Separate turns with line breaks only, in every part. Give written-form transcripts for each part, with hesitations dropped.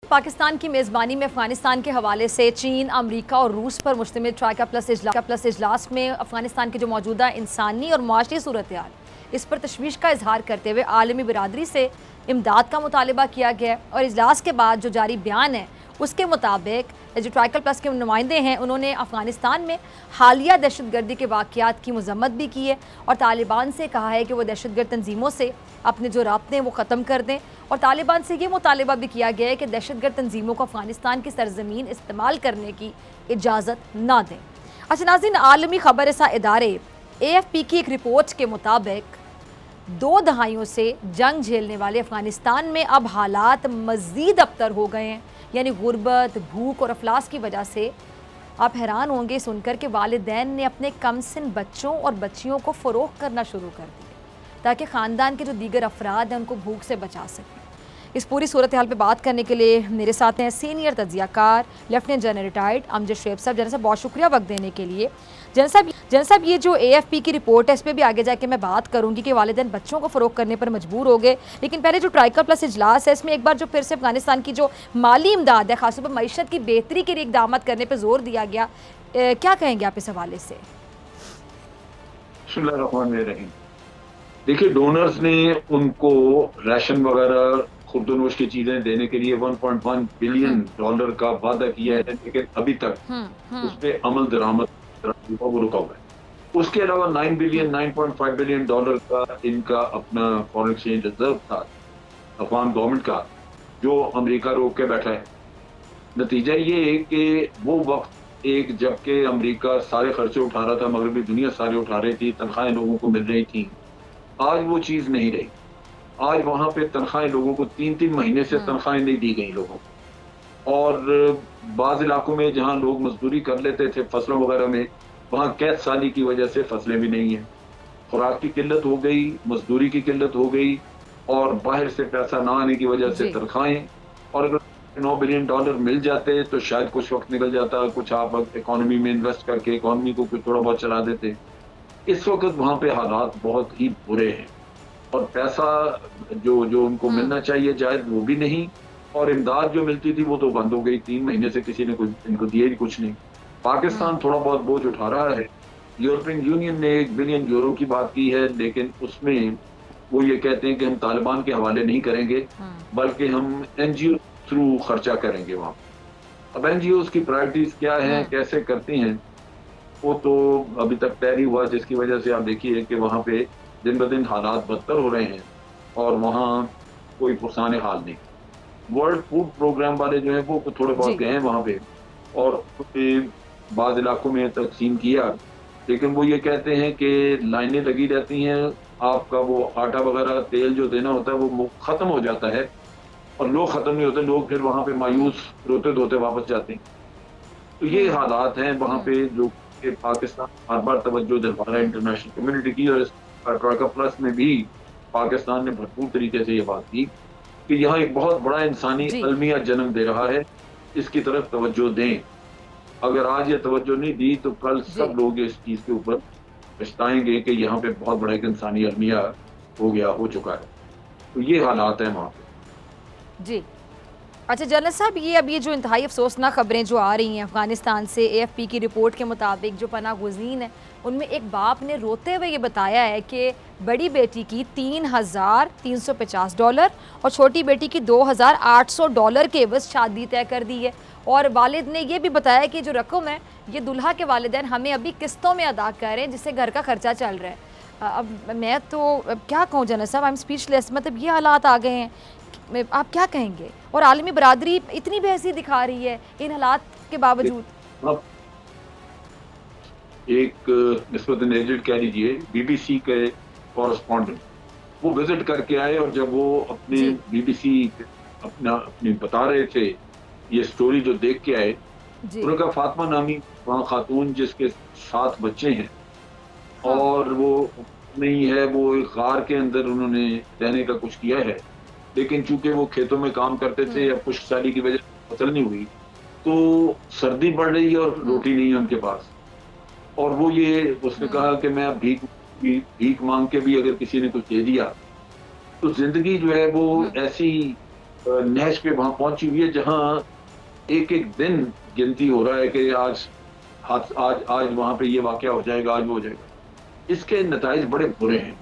पाकिस्तान की मेज़बानी में अफगानिस्तान के हवाले से चीन, अमेरिका और रूस पर मुश्तमिल ट्राइका प्लस इजलास में अफगानिस्तान की जो मौजूदा इंसानी और माशी सूरत हाल, इस पर तशवीश का इजहार करते हुए आलमी बिरादरी से इमदाद का मुतालबा किया गया। और इजलास के बाद जो जारी बयान है उसके मुताबिक जो ट्राइकल प्लस के नुमाइंदे हैं उन्होंने अफगानिस्तान में हालिया दहशतगर्दी के वाक़यात की मज़म्मत भी की है और तालिबान से कहा है कि वो दहशतगर्द तंजीमों से अपने जो राब्ते हैं वो ख़त्म कर दें। और तालिबान से ये मुतालबा भी किया गया है कि दहशतगर्द तंजीमों को अफगानिस्तान की सरजमीन इस्तेमाल करने की इजाज़त ना दें। अच्छा नाज़रीन, आलमी खबर रसा इदारे AFP की एक रिपोर्ट के मुताबिक 2 दहाइयों से जंग झेलने वाले अफगानिस्तान में अब हालात मज़ीद अबतर हो गए हैं। यानी गुर्बत, भूख और अफलास की वजह से आप हैरान होंगे सुनकर कि वालिदैन ने अपने कमसिन बच्चों और बच्चियों को फ़रोख्त करना शुरू कर दिया ताकि ख़ानदान के जो दीगर अफराद हैं उनको भूख से बचा सकें। इस पूरी सूरत हाल पर बात करने के लिए मेरे साथ हैं सीनियर तज्ज़ियाकार lieutenant general retired Amjad Shoaib साहब। जनरल साहब बहुत शुक्रिया वक्त देने के लिए। जनरल साहब ये जो AFP की रिपोर्ट है इस पर भी आगे जाके मैं बात करूंगी कि वालिदैन बच्चों को फ़रोख्त करने पर मजबूर हो गए, लेकिन पहले जो ट्राइकल प्लस इजलास है इसमें एक बार जो फिर से अफगानिस्तान की जो माली इमदाद है खासतौर पर मईशत की बेहतरी के लिए इकदाम करने पर जोर दिया गया, क्या कहेंगे आप इस हवाले से?
देखिए, डोनर्स ने उनको राशन वगैरह खुर्दनोश की चीजें देने के लिए $1.1 बिलियन का वादा किया है, लेकिन अभी तक उस पर अमल दरामद वो रुका हुआ है। उसके अलावा 9.5 बिलियन का इनका अपना फॉरेन एक्सचेंज रिजर्व था अफगान गवर्नमेंट का, जो अमेरिका रोक के बैठा है। नतीजा ये है कि वो वक्त एक जबकि अमेरिका सारे खर्चे उठा रहा था, मगरबी दुनिया सारे उठा रही थी, तनख्वाहें लोगों को मिल रही थी, आज वो चीज नहीं रही। आज वहां पे तनख्वाहें लोगों को 3-3 महीने से तनख्वाहें नहीं दी गई लोगों को। और बाज़ इलाकों में जहां लोग मजदूरी कर लेते थे फसलों वगैरह में, वहां कैद साली की वजह से फसलें भी नहीं है, खुराक की किल्लत हो गई, मजदूरी की किल्लत हो गई, और बाहर से पैसा ना आने की वजह से तनख्वाहें। और अगर $9 बिलियन मिल जाते तो शायद कुछ वक्त निकल जाता, कुछ आप इकोनॉमी में इन्वेस्ट करके इकोनॉमी को कुछ थोड़ा बहुत चला देते। इस वक्त वहां पे हालात बहुत ही बुरे हैं और पैसा जो उनको मिलना चाहिए जायज वो भी नहीं, और इमदाद जो मिलती थी वो तो बंद हो गई। 3 महीने से किसी ने कुछ इनको दिए ही कुछ नहीं। पाकिस्तान थोड़ा बहुत बोझ उठा रहा है। यूरोपियन यूनियन ने €1 बिलियन की बात की है, लेकिन उसमें वो ये कहते हैं कि हम तालिबान के हवाले नहीं करेंगे बल्कि हम NGO थ्रू खर्चा करेंगे वहाँ। अब NGOs की प्रायोरिटीज क्या है, कैसे करती हैं, वो तो अभी तक तय नहीं हुआ, जिसकी वजह से आप देखिए कि वहाँ पे दिन ब दिन हालात बदतर हो रहे हैं और वहाँ कोई पुरसान हाल नहीं। वर्ल्ड फूड प्रोग्राम वाले जो है वो थोड़े बहुत गए हैं वहाँ पे और बाज़ इलाकों में तकसीम किया, लेकिन वो ये कहते हैं कि लाइनें लगी रहती हैं, आपका वो आटा वगैरह तेल जो देना होता है वो ख़त्म हो जाता है और लोग ख़त्म नहीं होते, लोग फिर वहाँ पे मायूस रोते धोते वापस जाते हैं। तो ये हालात हैं वहाँ पे जो कि पाकिस्तान बार बार तवज्जो दिलवा रहा है इंटरनेशनल कम्युनिटी की। और ट्राइका प्लस में भी पाकिस्तान ने भरपूर तरीके से ये बात की कि यहाँ एक बहुत बड़ा इंसानी अलमिया जन्म दे रहा है, इसकी तरफ तवज्जो दें। अगर आज ये तवज्जो नहीं दी तो कल सब लोग इस चीज के ऊपर पछताएंगे कि यहाँ पे बहुत बड़ा एक इंसानी अलमिया हो चुका है। तो ये हालात हैं वहाँ पे।
जी अच्छा जनरल साहब, ये जो इंतहाई अफसोसनाक खबरें जो आ रही हैं अफगानिस्तान से, AFP की रिपोर्ट के मुताबिक जो पनाह गुज़ीन है उनमें एक बाप ने रोते हुए ये बताया है कि बड़ी बेटी की $3,350 और छोटी बेटी की $2,800 के एवज़ शादी तय कर दी है। और वालिद ने यह भी बताया कि जो रकम है ये दुल्हा के वालिदैन हमें अभी किस्तों में अदा कर रहे हैं जिससे घर का खर्चा चल रहा है। अब मैं तो क्या कहूँ जनरल साहब, आई एम स्पीचलेस। मतलब ये हालात आ गए हैं, आप क्या कहेंगे? और आलमी बरादरी इतनी बेहसी दिखा रही है इन हालात के बावजूद।
एक निस्बतन एजेड कह लीजिए BBC के कॉरेस्पॉन्डेंट वो विजिट करके आए और जब वो अपने BBC अपनी बता रहे थे ये स्टोरी जो देख के आए, उनका फातिमा नामी वहाँ खातून जिसके 7 बच्चे हैं और वो नहीं है, वो एक गार के अंदर उन्होंने रहने का कुछ किया है, लेकिन चूंकि वो खेतों में काम करते थे या खुश्क साली की वजह से फसल नहीं हुई तो सर्दी बढ़ रही है और रोटी नहीं है उनके पास। और वो उसने कहा कि मैं भीख मांग के भी अगर किसी ने कुछ दे दिया तो जिंदगी जो है वो ऐसी नहज पे वहां पहुंची हुई है, जहां एक एक दिन गिनती हो रहा है कि आज आज आज वहां पे ये वाकया हो जाएगा, आज वो हो जाएगा। इसके नताइज बड़े बुरे हैं।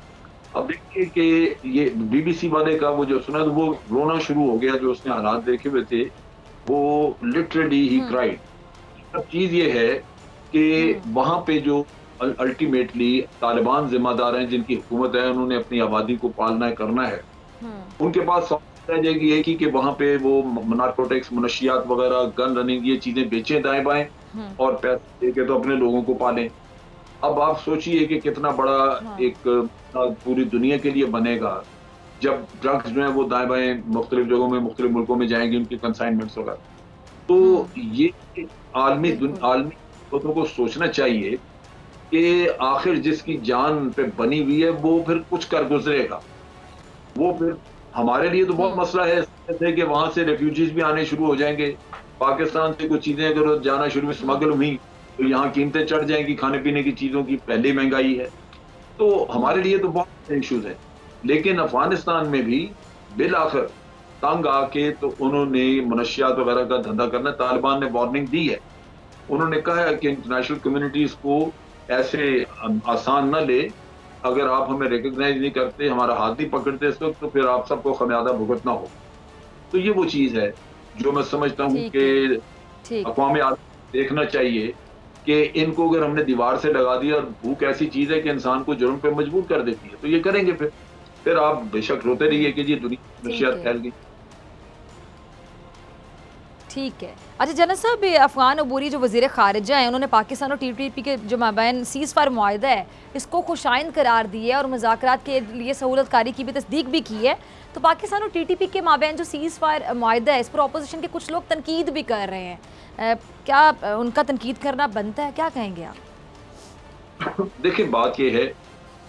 अब देखिए कि ये बीबीसी वाले का वो जो सुना, तो वो रोना शुरू हो गया, जो उसने हालात देखे हुए थे, वो लिटरली ही क्राइड। अब चीज ये है कि वहां पे जो अल्टीमेटली तालिबान जिम्मेदार हैं, जिनकी हुकूमत है, उन्होंने अपनी आबादी को पालना है, करना है। उनके पास रह जाएगी एक ही कि वहां पे वो नारकोटिक्स, मनशियात वगैरह, गन रनिंग, ये चीजें बेचें दाएं बाएं और पैसे देके तो अपने लोगों को पालें। अब आप सोचिए कि कितना बड़ा एक पूरी दुनिया के लिए बनेगा जब ड्रग्स जो है वो दाएं बाएं मुख्तलिफ जगहों में, मुख्तलिफ मुल्कों में जाएंगे, उनकी कंसाइनमेंट्स वगैरह। तो ये आलमी लोगों को सोचना चाहिए कि आखिर जिसकी जान पे बनी हुई है वो फिर कुछ कर गुजरेगा। वो फिर हमारे लिए तो बहुत मसला है कि वहां से रेफ्यूजीज भी आने शुरू हो जाएंगे। पाकिस्तान से कुछ चीजें अगर जाना शुरू में स्मगल हुई तो यहाँ कीमतें चढ़ जाएंगी, खाने पीने की चीजों की पहले महंगाई है। तो हमारे लिए तो बहुत इश्यूज है। लेकिन अफगानिस्तान में भी बिल आखिर तंग आके तो उन्होंने मनशियात वगैरह का धंधा करना। तालिबान ने वार्निंग दी है, उन्होंने कहा है कि इंटरनेशनल कम्युनिटीज को ऐसे आसान न ले, अगर आप हमें रिकॉग्नाइज नहीं करते, हमारा हाथ नहीं पकड़ते इस वक्त, तो फिर आप सबको खमियाजा भुगतना हो। तो ये वो चीज है जो मैं समझता हूँ कि अक़वाम देखना चाहिए कि इनको अगर हमने दीवार से लगा दिया, और भूख ऐसी चीज है कि इंसान को जुर्म पे मजबूर कर देती है, तो ये करेंगे। फिर आप बेशक रोते रहिए कि ये दुनिया में नशियात फैल गई।
ठीक है। अच्छा जनरल साहब, अफगान अबूरी जो वज़ीर ख़ारिजा हैं, उन्होंने पाकिस्तान और TTP के जो माबैन सीज़ फायर मुआहदा है, इसको खुशाइंद करार दिया है और मुज़ाकरात के लिए सहूलतकारी की भी तस्दीक भी की है। तो पाकिस्तान और TTP के माबैन जो सीज़ फायर मुआहदा है, इस पर अपोजिशन के कुछ लोग तनकीद भी कर रहे हैं। क्या उनका तनकीद करना बनता है? क्या कहेंगे आप?
देखिए, बात यह है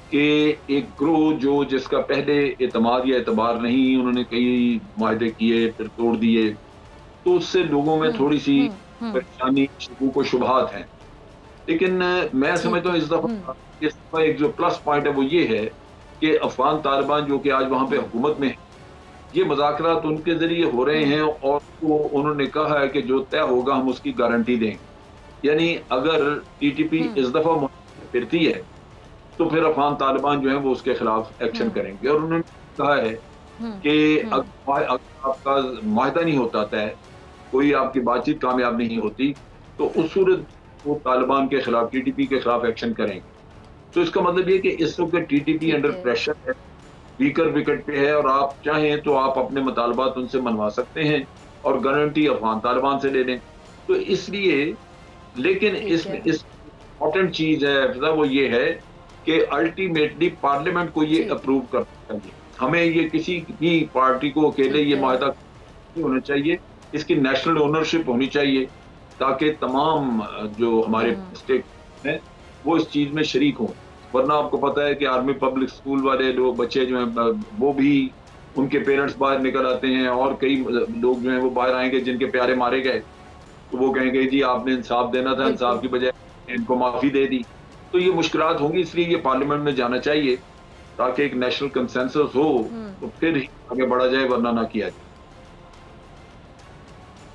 कि एक ग्रोह जो जिसका पहले एतमाद या एतबार नहीं, उन्होंने कई मुआहदे किए फिर तोड़ दिए, तो उससे लोगों में थोड़ी सी परेशानी, शकूक व शुबहात हैं। लेकिन मैं समझता हूँ इस दफा एक जो प्लस पॉइंट है वो ये है कि अफगान तालिबान जो कि आज वहाँ पे हुकूमत में है, ये मुज़ाकरात उनके जरिए हो रहे हैं और वो उन्होंने कहा है कि जो तय होगा हम उसकी गारंटी देंगे। यानी अगर TTP इस दफा फिरती है तो फिर अफगान तालिबान जो है वो उसके खिलाफ एक्शन करेंगे। और उन्होंने कहा है कि अगर आपका मुआहदा नहीं होता तय, कोई आपकी बातचीत कामयाब नहीं होती, तो उस सूरत वो तालिबान के खिलाफ, TTP के खिलाफ एक्शन करेंगे। तो इसका मतलब ये कि इस वक्त TTP अंडर प्रेशर है, वीकर विकेट पे है, और आप चाहें तो आप अपने मुतालबात उनसे मनवा सकते हैं और गारंटी अफगान तालिबान से ले लें। तो इसलिए, लेकिन इसमें इम्पोर्टेंट चीज है वो ये है कि अल्टीमेटली पार्लियामेंट को ये अप्रूव करना चाहिए। हमें ये किसी भी पार्टी को अकेले ये मुआहदा नहीं होना चाहिए, इसकी नेशनल ओनरशिप होनी चाहिए, ताकि तमाम जो हमारे स्टेट हैं वो इस चीज में शरीक हों। वरना आपको पता है कि आर्मी पब्लिक स्कूल वाले लोग, बच्चे जो हैं, वो भी, उनके पेरेंट्स बाहर निकल आते हैं, और कई लोग जो हैं वो बाहर आएंगे जिनके प्यारे मारे गए, तो वो कहेंगे जी आपने इंसाफ देना था, इंसाफ की बजाय इनको माफी दे दी। तो ये मुश्किलात होंगी, इसलिए ये पार्लियामेंट में जाना चाहिए ताकि एक नेशनल कंसेंसस हो, तो फिर ही आगे बढ़ा जाए, वरना ना किया जाए।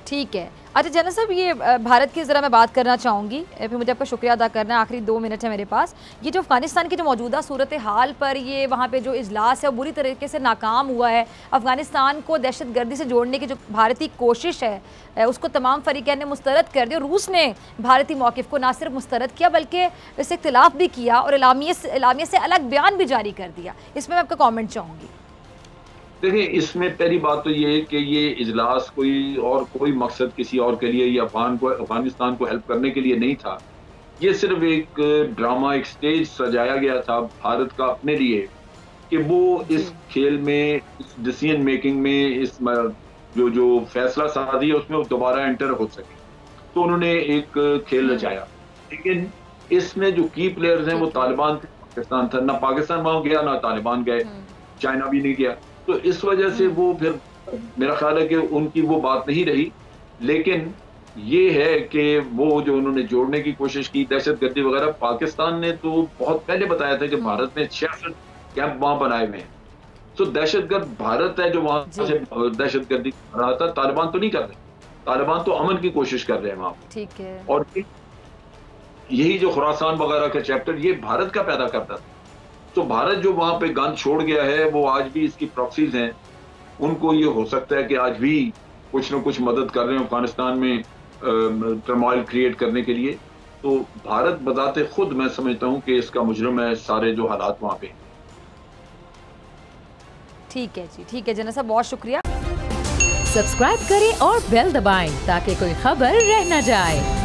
ठीक है। अच्छा जनरल साहब, ये भारत की ज़रा मैं बात करना चाहूँगी, फिर मुझे आपका शुक्रिया अदा करना है, आखिरी 2 मिनट है मेरे पास। ये जो अफ़गानिस्तान की जो मौजूदा सूरत हाल पर ये वहाँ पे जो इजलास है वो बुरी तरीके से नाकाम हुआ है। अफ़गानिस्तान को दहशतगर्दी से जोड़ने की जो भारतीय कोशिश है उसको तमाम फ़रीक़ैन ने मुस्तरद कर दिया। रूस ने भारतीय मौक़िफ़ को ना सिर्फ मुस्तरद किया बल्कि इससे इख्तिलाफ़ भी किया और एलामिया से अलग बयान भी जारी कर दिया। इसमें मैं आपका कॉमेंट चाहूँगी।
देखिए, इसमें पहली बात तो ये है कि ये इजलास कोई मकसद किसी और के लिए या अफगानिस्तान को हेल्प करने के लिए नहीं था। ये सिर्फ एक ड्रामा, एक स्टेज सजाया गया था भारत का अपने लिए कि वो इस खेल में, इस डिसीजन मेकिंग में, इस जो फैसला साजी है उसमें दोबारा एंटर हो सके। तो उन्होंने एक खेल रचाया, लेकिन इसमें जो की प्लेयर्स हैं वो तालिबान थे, पाकिस्तान था। ना पाकिस्तान वहां गया, ना तालिबान गए, चाइना भी नहीं गया। तो इस वजह से वो फिर मेरा ख्याल है कि उनकी वो बात नहीं रही। लेकिन ये है कि वो जो उन्होंने जोड़ने की कोशिश की, दहशतगर्दी वगैरह, पाकिस्तान ने तो बहुत पहले बताया था कि भारत ने 66 कैंप वहां बनाए हुए हैं, तो दहशतगर्द भारत है जो वहां से दहशतगर्दी कर रहा था, तालिबान तो नहीं कर रहे। तालिबान तो अमन की कोशिश कर रहे हैं वहां पे।
ठीक है।
और यही जो खुरासान वगैरह का चैप्टर ये भारत का पैदा करता था। तो भारत जो वहां पे गन छोड़ गया है वो आज भी इसकी प्रॉक्सीज हैं। उनको ये हो सकता है कि आज भी कुछ न कुछ मदद कर रहे हैं अफगानिस्तान में टर्मोइल क्रिएट करने के लिए। तो भारत बताते खुद मैं समझता हूं कि इसका मुजरिम है सारे जो हालात वहां पे।
ठीक है जी, ठीक है जना साहब, बहुत शुक्रिया।
सब्सक्राइब करें और बेल दबाएं ताकि कोई खबर रह न जाए।